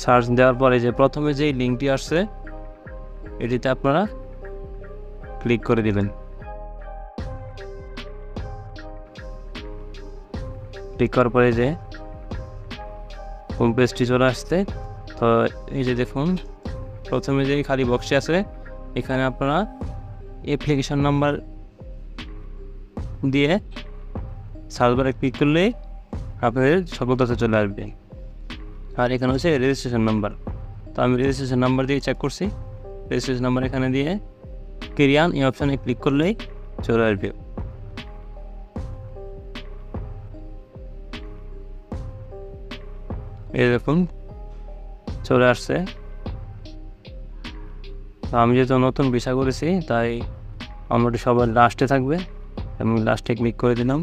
Search দেওয়ার পরে যে প্রথমে যেই লিঙ্কটি আসছে এটিতে আপনারা ক্লিক করে দিবেন। ক্লিক করার পরে যে হোম পেজটি চলে আসছে। তো এই যে দেখুন প্রথমে যে খালি বক্সে আছে এখানে আপনারা অ্যাপ্লিকেশন নাম্বার দিয়ে সার্চ বারে ক্লিক করলেই আপনাদের সকল তথ্য চলে আসবে। আর এখানে হচ্ছে রেজিস্ট্রেশন নাম্বার। তো আমি রেজিস্ট্রেশন নাম্বার দিয়ে চেক করছি। রেজিস্ট্রেশন নাম্বার এখানে দিয়ে ক্রিয়ান এই অপশানে ক্লিক করলেই চলে আসবে। এই দেখুন চলে আসছে। তো আমি যেহেতু নতুন ভিসা করেছি তাই আমারটি সবার লাস্টে থাকবে, আমি লাস্টে ক্লিক করে দিলাম।